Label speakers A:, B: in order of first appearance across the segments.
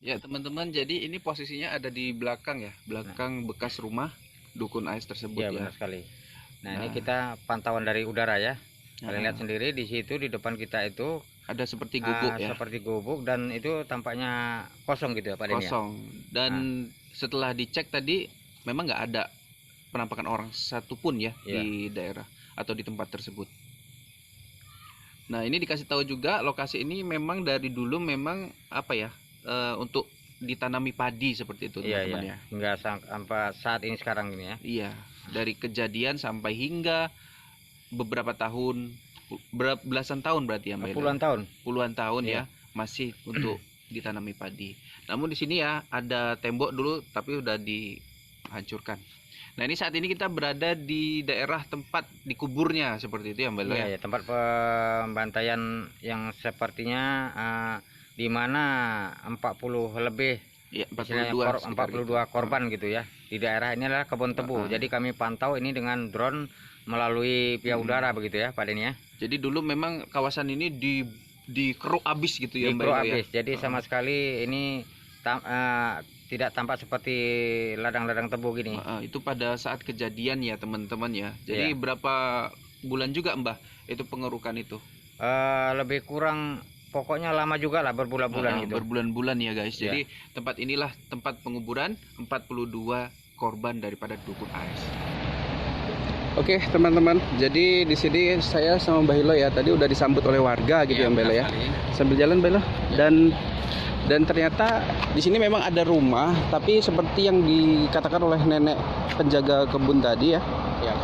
A: Ya teman-teman, jadi ini posisinya ada di belakang ya,
B: Nah,
A: belakang bekas rumah Dukun Ais tersebut
B: iya
A: ya.
B: benar sekali. Nah, ini
A: Nah,
B: kita pantauan dari udara ya. Kalian lihat
A: nah,
B: sendiri di situ di depan kita itu
A: ada seperti gubuk ya,
B: seperti gubuk dan itu tampaknya kosong gitu ya Pak Denny ya.
A: kosong. Dan
B: Nah,
A: setelah dicek tadi, memang nggak ada penampakan orang satupun ya
B: iya.
A: di daerah atau di tempat tersebut. Nah, ini dikasih tahu juga lokasi ini memang dari dulu memang apa ya, untuk ditanami padi seperti itu
B: Iya,
A: teman-teman
B: iya.
A: ya.
B: Hingga sampai saat ini sekarang ini ya.
A: Iya, dari kejadian sampai hingga beberapa tahun, belasan tahun berarti ya Mbak Ila?
B: Puluhan tahun.
A: Puluhan tahun
B: Iya.
A: ya masih untuk ditanami padi. Namun di sini ya ada tembok dulu tapi udah dihancurkan. Nah, ini saat ini kita berada di daerah tempat dikuburnya seperti itu ya Mbak Ila
B: Iya,
A: ya.
B: ya, tempat pembantaian yang sepertinya di mana 40 lebih
A: Iya,
B: istilahnya
A: 42 sekitar
B: 42
A: gitu.
B: korban gitu ya. Di daerah ini adalah kebun tebu. Jadi kami pantau ini dengan drone melalui via udara begitu ya Pak Denny ya.
A: Jadi dulu memang kawasan ini dikeruk habis gitu ya Mbak
B: Dikro
A: Ila ya.
B: habis. Jadi sama sekali ini tidak tampak seperti ladang-ladang tebu gini.
A: Itu pada saat kejadian ya teman-teman ya. Jadi
B: Iya.
A: berapa bulan juga Mbah itu pengerukan itu?
B: Lebih kurang pokoknya lama juga lah berbulan-bulan gitu.
A: Berbulan-bulan ya guys.
B: Iya.
A: Jadi tempat inilah tempat penguburan 42 korban daripada Dukun Ais. Oke teman-teman, jadi di sini saya sama Mbak Hilo ya tadi udah disambut oleh warga gitu ya Mbak Hilo ya. Sambil jalan Mbak Hilo. Dan ternyata di sini memang ada rumah, tapi seperti yang dikatakan oleh nenek penjaga kebun tadi ya.
B: Iya.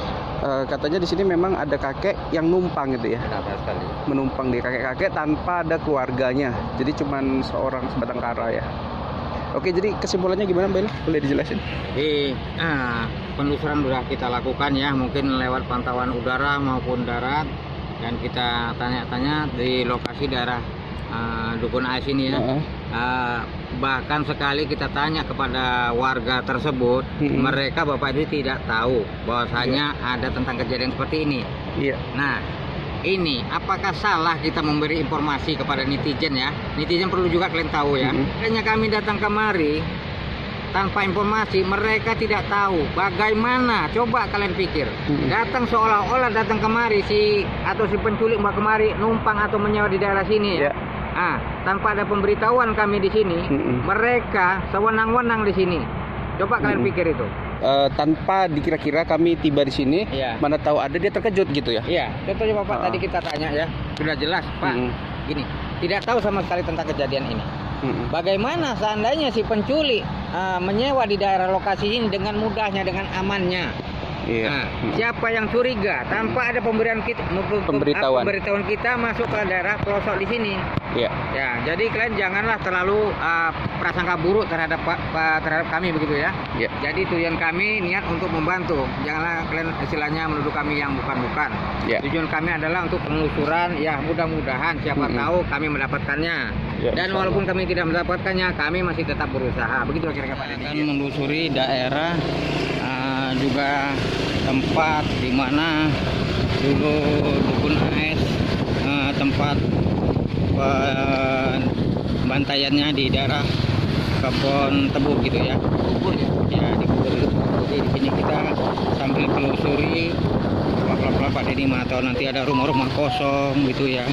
A: Katanya di sini memang ada kakek yang numpang gitu ya.
B: Benar sekali.
A: Menumpang di kakek-kakek tanpa ada keluarganya. Jadi cuman seorang sebatang kara ya. Oke, jadi kesimpulannya gimana Mbak Ila? Boleh dijelasin?
B: Jadi penelusuran sudah kita lakukan ya, mungkin lewat pantauan udara maupun darat, dan kita tanya-tanya di lokasi daerah Dukun Ais ini ya. Bahkan sekali kita tanya kepada warga tersebut, mereka bapak itu tidak tahu bahwasanya ada tentang kejadian seperti ini.
A: Iya.
B: Nah, ini apakah salah kita memberi informasi kepada netizen ya? Netizen perlu juga kalian tahu ya. Hanya kami datang kemari tanpa informasi, mereka tidak tahu bagaimana. Coba kalian pikir, datang seolah-olah datang kemari si penculik mbak kemari numpang atau menyewa di daerah sini ya. Tanpa ada pemberitahuan kami di sini, mereka sewenang-wenang di sini. Coba kalian pikir itu.
A: Tanpa dikira-kira kami tiba di sini,
B: Iya.
A: mana tahu ada dia terkejut gitu ya.
B: Iya, contohnya Bapak tadi kita tanya ya, sudah jelas Pak. Gini, tidak tahu sama sekali tentang kejadian ini. Bagaimana seandainya si penculik menyewa di daerah lokasi ini dengan mudahnya, dengan amannya?
A: Iya.
B: Siapa yang curiga tanpa ada pemberian pemberitahuan kita masuk ke daerah pelosok di sini?
A: Iya.
B: Ya, jadi kalian janganlah terlalu prasangka buruk terhadap kami begitu ya.
A: Iya.
B: Jadi tujuan kami niat untuk membantu. Janganlah kalian istilahnya menuduh kami yang bukan-bukan.
A: Iya.
B: Tujuan kami adalah untuk penelusuran. Ya, mudah-mudahan siapa tahu kami mendapatkannya.
A: Ya,
B: Dan walaupun kami tidak mendapatkannya, kami masih tetap berusaha. Begitu kira-kira Pak Denny. Akan menelusuri daerah juga tempat di mana dulu Dukun Ais tempat pembantaiannya di daerah kebun tebu gitu ya. Kubur ya. Ya, di kubur itu. Jadi di sini kita sambil telusuri pelan-pelan Pak Denny, mana tahu nanti ada rumah-rumah kosong gitu ya.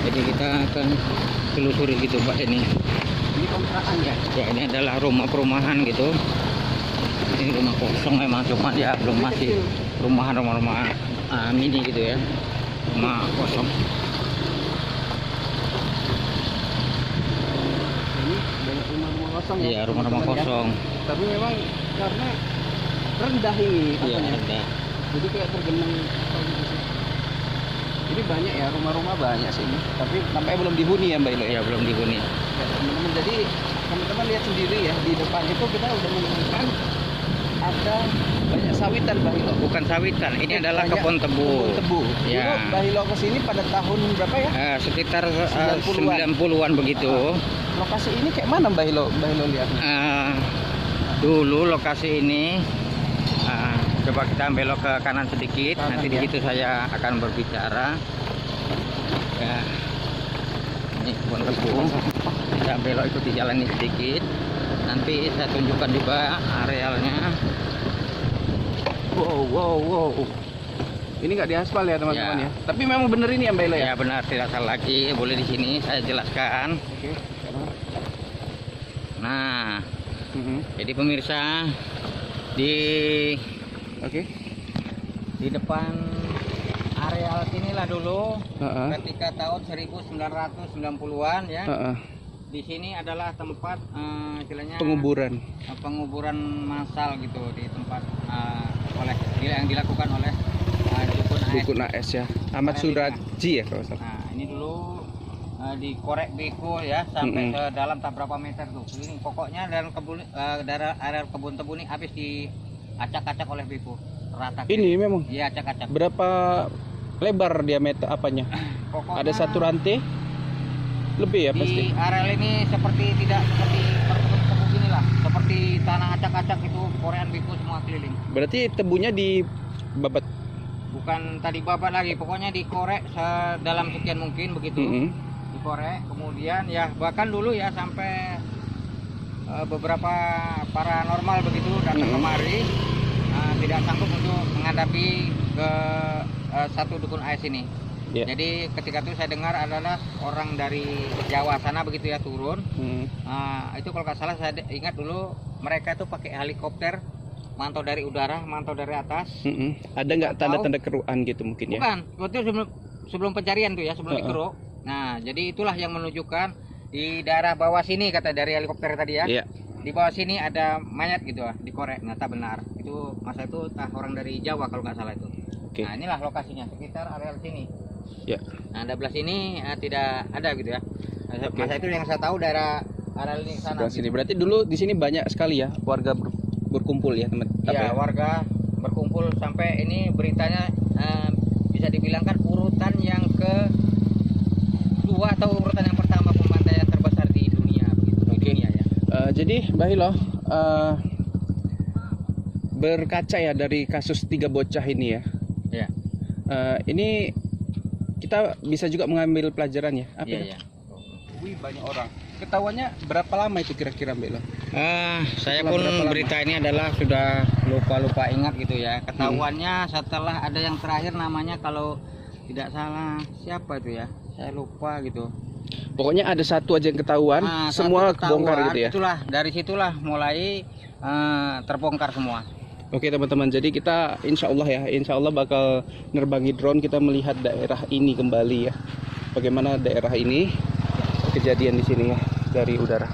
B: Jadi kita akan telusuri gitu Pak Denny.
A: Ini kontrakan ya.
B: Ya, ini adalah rumah perumahan gitu. Ini rumah kosong memang, cuma ya belum masih rumah-rumah mini gitu ya, rumah kosong.
A: Ini banyak rumah-rumah kosong ya.
B: Iya, rumah-rumah kosong.
A: Tapi memang karena rendah ini
B: Iya,
A: katanya.
B: ada.
A: Jadi kayak tergenang gitu sih. Ini banyak ya, rumah-rumah banyak sih ini. Tapi nampaknya belum dihuni ya Mbak Ilo ya.
B: Ya, belum dihuni.
A: Ya, teman-teman, jadi teman-teman lihat sendiri ya, di depan itu kita udah menemukan ada banyak sawitan Mbak Hilo.
B: Bukan sawitan, ini adalah
A: Banyak
B: kebun tebu.
A: Kebun tebu.
B: Ya.
A: Dulu Mbak Hilo kesini pada tahun berapa ya?
B: Sekitar
A: 90-an.
B: 90-an begitu.
A: Lokasi ini kayak mana Mbak Hilo lihat?
B: Dulu lokasi ini coba kita belok ke kanan sedikit, nanti di
A: ya.
B: situ saya akan berbicara. Ya. Ini kebun tebu. Kita belok ikuti jalan ini sedikit. Nanti saya tunjukkan juga arealnya.
A: Wow. Ini nggak diaspal ya teman-teman ya. Tapi memang bener ini ya Mbak Elo ya?
B: Ya benar, tidak salah lagi. Boleh di sini saya jelaskan.
A: Oke.
B: Nah, jadi pemirsa di di depan areal sinilah dulu ketika tahun 1990-an ya. Di sini adalah tempat istilahnya penguburan massal gitu, di tempat yang dilakukan oleh Dukun AS
A: ya. Ahmad Suraji ya kalau salah.
B: Nah, ini dulu dikorek beko ya sampai ke dalam tak berapa meter tuh. Ini pokoknya dalam kebun area kebun tebu ini habis diacak-acak oleh beko rata.
A: Ini memang.
B: Iya, acak-acak.
A: Berapa lebar diameter apanya?
B: Pokoknya
A: ada satu rantai lebih ya pasti.
B: Di areal ini seperti tidak seperti perkebun tebu gini lah, seperti tanah acak-acak itu korean beko semua keliling.
A: Berarti tebunya dibabat?
B: Bukan tadi babat lagi, pokoknya dikorek dalam sekian mungkin begitu. Dikorek, kemudian ya bahkan dulu ya sampai beberapa paranormal begitu datang kemari, tidak sanggup untuk menghadapi ke satu dukun AS ini. Jadi ketika itu saya dengar adalah orang dari Jawa sana begitu ya turun. Itu kalau nggak salah saya ingat dulu mereka itu pakai helikopter, mantau dari udara, mantau dari atas.
A: Ada nggak tanda-tanda keruan gitu mungkin ya?
B: Bukan, waktu sebelum pencarian tuh ya, sebelum dikeruk. Nah, jadi itulah yang menunjukkan di daerah bawah sini kata dari helikopter tadi ya. Di bawah sini ada mayat gitu ya, dikorek. Ternyata benar. Itu masa itu orang dari Jawa kalau nggak salah itu. Nah, inilah lokasinya sekitar areal sini. Nah, ada belah sini tidak ada gitu ya. Masa itu yang saya tahu daerah areal ini sana.
A: Sini. Berarti dulu di sini banyak sekali ya warga berkumpul ya teman.
B: Iya, warga berkumpul sampai ini beritanya bisa dibilangkan urutan yang kedua atau urutan yang pertama pembantaian terbesar di dunia begitu. Di dunia ya.
A: Jadi Mbak Hilo berkaca ya dari kasus 3 bocah ini ya. Ini kita bisa juga mengambil pelajaran ya. Banyak orang. Ketahuannya berapa lama itu kira-kira Mbak Elo?
B: Saya pun berita ini adalah sudah lupa ingat gitu ya. Ketahuannya setelah ada yang terakhir namanya kalau tidak salah siapa itu ya? Saya lupa gitu.
A: Pokoknya ada satu aja yang ketahuan, semua kebongkar gitu ya.
B: Itulah dari situlah mulai terbongkar semua.
A: Oke teman-teman, jadi kita insya Allah bakal nerbangi drone, kita melihat daerah ini kembali ya. Bagaimana daerah ini kejadian di sini ya dari udara.